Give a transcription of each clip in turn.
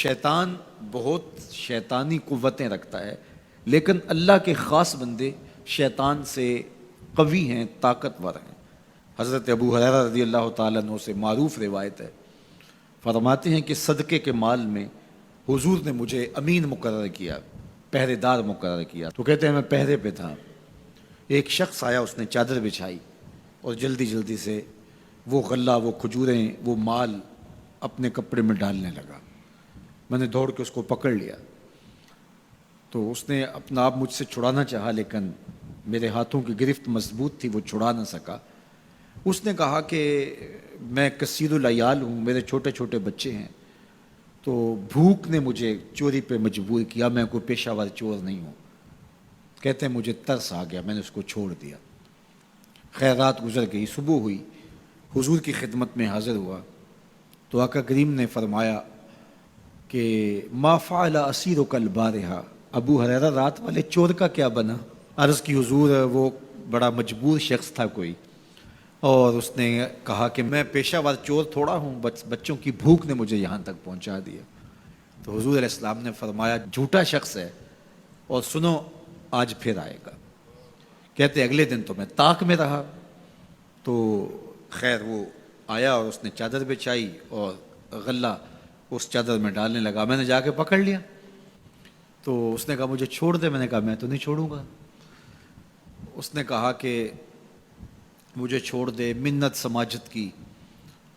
شیطان بہت شیطانی قوتیں رکھتا ہے، لیکن اللہ کے خاص بندے شیطان سے قوی ہیں، طاقتور ہیں۔ حضرت ابو ہریرہ رضی اللہ تعالیٰ عنہ سے معروف روایت ہے، فرماتے ہیں کہ صدقے کے مال میں حضور نے مجھے امین مقرر کیا، پہرے دار مقرر کیا۔ تو کہتے ہیں میں پہرے پہ تھا، ایک شخص آیا، اس نے چادر بچھائی اور جلدی جلدی سے وہ غلہ، وہ کھجوریں، وہ مال اپنے کپڑے میں ڈالنے لگا۔ میں نے دوڑ کے اس کو پکڑ لیا، تو اس نے اپنا آپ مجھ سے چھڑانا چاہا، لیکن میرے ہاتھوں کی گرفت مضبوط تھی، وہ چھڑا نہ سکا۔ اس نے کہا کہ میں کثیر العیال ہوں، میرے چھوٹے چھوٹے بچے ہیں، تو بھوک نے مجھے چوری پہ مجبور کیا، میں کوئی پیشہ ور چور نہیں ہوں۔ کہتے ہیں مجھے ترس آ گیا، میں نے اس کو چھوڑ دیا۔ خیر رات گزر گئی، صبح ہوئی، حضور کی خدمت میں حاضر ہوا تو آقا کریم نے فرمایا کہ ما فعل اسیرک البارحہ، ابو ہریرہ رات والے چور کا کیا بنا؟ عرض کی حضور وہ بڑا مجبور شخص تھا کوئی، اور اس نے کہا کہ میں پیشہ ور چور تھوڑا ہوں، بچوں کی بھوک نے مجھے یہاں تک پہنچا دیا۔ تو حضور علیہ السلام نے فرمایا جھوٹا شخص ہے، اور سنو آج پھر آئے گا۔ کہتے اگلے دن تو میں طاق میں رہا، تو خیر وہ آیا اور اس نے چادر بچھائی اور غلہ اس چادر میں ڈالنے لگا۔ میں نے جا کے پکڑ لیا، تو اس نے کہا مجھے چھوڑ دے۔ میں نے کہا میں تو نہیں چھوڑوں گا۔ اس نے کہا کہ مجھے چھوڑ دے، منت سماجت کی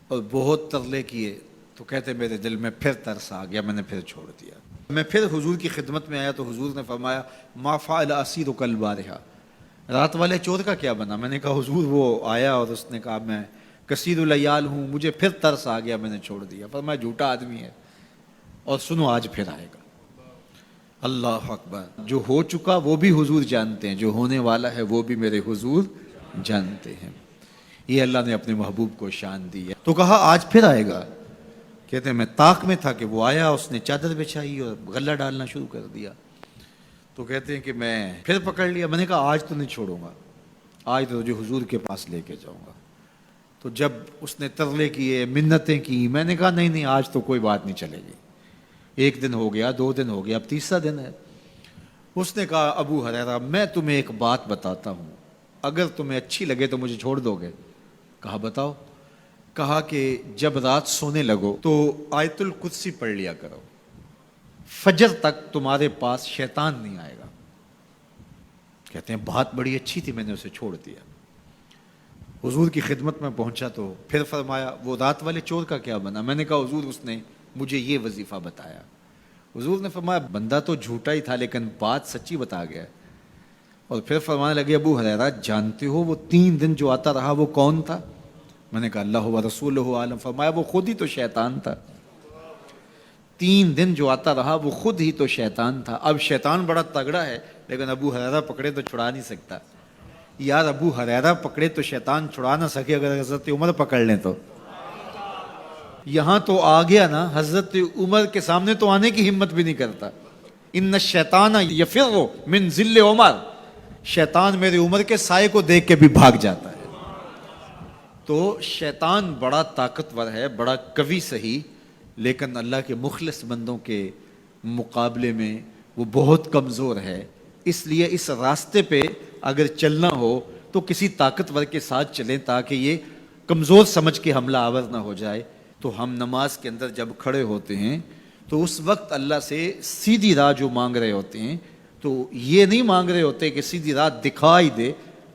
اور بہت ترلے کیے۔ تو کہتے میرے دل میں پھر ترس آ گیا، میں نے پھر چھوڑ دیا۔ میں پھر حضور کی خدمت میں آیا تو حضور نے فرمایا ما فعل اسیرک البارحہ، رات والے چور کا کیا بنا؟ میں نے کہا حضور وہ آیا اور اس نے کہا میں کثیر العیال ہوں، مجھے پھر ترس آ گیا، میں نے چھوڑ دیا۔ فرمایا جھوٹا آدمی ہے، اور سنو آج پھر آئے گا۔ اللہ اکبر! جو ہو چکا وہ بھی حضور جانتے ہیں، جو ہونے والا ہے وہ بھی میرے حضور جانتے ہیں۔ یہ اللہ نے اپنے محبوب کو شان دی ہے۔ تو کہا آج پھر آئے گا۔ کہتے ہیں میں طاق میں تھا کہ وہ آیا، اس نے چادر بچھائی اور غلہ ڈالنا شروع کر دیا۔ تو کہتے ہیں کہ میں پھر پکڑ لیا۔ میں نے کہا آج تو نہیں چھوڑوں گا، آج تو جو حضور کے پاس لے کے جاؤں گا۔ تو جب اس نے ترلے کیے، منتیں کی، میں نے کہا نہیں نہیں آج تو کوئی بات نہیں چلے گی۔ ایک دن ہو گیا، 2 دن ہو گیا، اب تیسرا دن ہے۔ اس نے کہا ابو ہریرہ میں تمہیں ایک بات بتاتا ہوں، اگر تمہیں اچھی لگے تو مجھے چھوڑ دو گے؟ کہا بتاؤ۔ کہا کہ جب رات سونے لگو تو آیت الکرسی پڑھ لیا کرو، فجر تک تمہارے پاس شیطان نہیں آئے گا۔ کہتے ہیں بات بڑی اچھی تھی، میں نے اسے چھوڑ دیا۔ حضور کی خدمت میں پہنچا تو پھر فرمایا وہ رات والے چور کا کیا بنا؟ میں نے کہا حضور اس نے مجھے یہ وظیفہ بتایا۔ حضور نے فرمایا بندہ تو جھوٹا ہی تھا لیکن بات سچی بتا گیا۔ اور پھر فرمانے لگے ابو ہریرہ جانتے ہو وہ 3 دن جو آتا رہا وہ کون تھا؟ میں نے کہا اللہ و رسولہ عالم۔ فرمایا وہ خود ہی تو شیطان تھا۔ 3 دن جو آتا رہا وہ خود ہی تو شیطان تھا۔ اب شیطان بڑا تگڑا ہے، لیکن ابو ہریرہ پکڑے تو چھڑا نہیں سکتا۔ یار ابو ہریرہ پکڑے تو شیطان چھڑا نہ سکے، اگر حضرت عمر پکڑ لیں تو یہاں تو آ گیا نا، حضرت عمر کے سامنے تو آنے کی ہمت بھی نہیں کرتا۔ ان الشیطان یفر من ظل عمر، شیطان میرے عمر کے سائے کو دیکھ کے بھی بھاگ جاتا ہے۔ تو شیطان بڑا طاقتور ہے، بڑا قوی صحیح، لیکن اللہ کے مخلص بندوں کے مقابلے میں وہ بہت کمزور ہے۔ اس لیے اس راستے پہ اگر چلنا ہو تو کسی طاقتور کے ساتھ چلیں تاکہ یہ کمزور سمجھ کے حملہ آور نہ ہو جائے۔ تو ہم نماز کے اندر جب کھڑے ہوتے ہیں تو اس وقت اللہ سے سیدھی راہ جو مانگ رہے ہوتے ہیں، تو یہ نہیں مانگ رہے ہوتے کہ سیدھی راہ دکھائی دے۔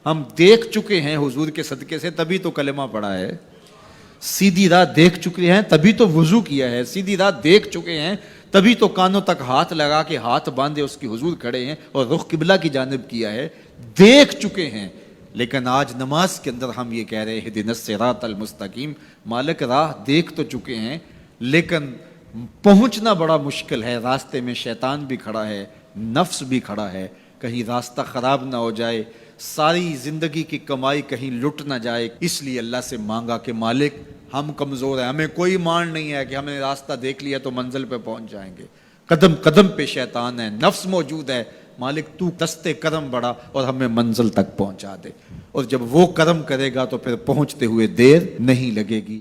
ہم دیکھ چکے ہیں حضور کے صدقے سے، تبھی تو کلمہ پڑھا ہے۔ سیدھی راہ دیکھ چکے ہیں تبھی تو وضو کیا ہے۔ سیدھی راہ دیکھ چکے ہیں تبھی تو کانوں تک ہاتھ لگا کے ہاتھ باندھے اس کی حضور کھڑے ہیں اور رخ قبلہ کی جانب کیا ہے۔ دیکھ چکے ہیں، لیکن آج نماز کے اندر ہم یہ کہہ رہے ہیں اہدنا الصراط المستقیم، مالک راہ دیکھ تو چکے ہیں لیکن پہنچنا بڑا مشکل ہے۔ راستے میں شیطان بھی کھڑا ہے، نفس بھی کھڑا ہے، کہیں راستہ خراب نہ ہو جائے، ساری زندگی کی کمائی کہیں لٹ نہ جائے۔ اس لیے اللہ سے مانگا کہ مالک ہم کمزور ہیں، ہمیں کوئی مان نہیں ہے کہ ہم نے راستہ دیکھ لیا تو منزل پہ پہنچ جائیں گے۔ قدم قدم پہ شیطان ہے، نفس موجود ہے، مالک تو دستے کرم بڑھا اور ہمیں منزل تک پہنچا دے۔ اور جب وہ کرم کرے گا تو پھر پہنچتے ہوئے دیر نہیں لگے گی۔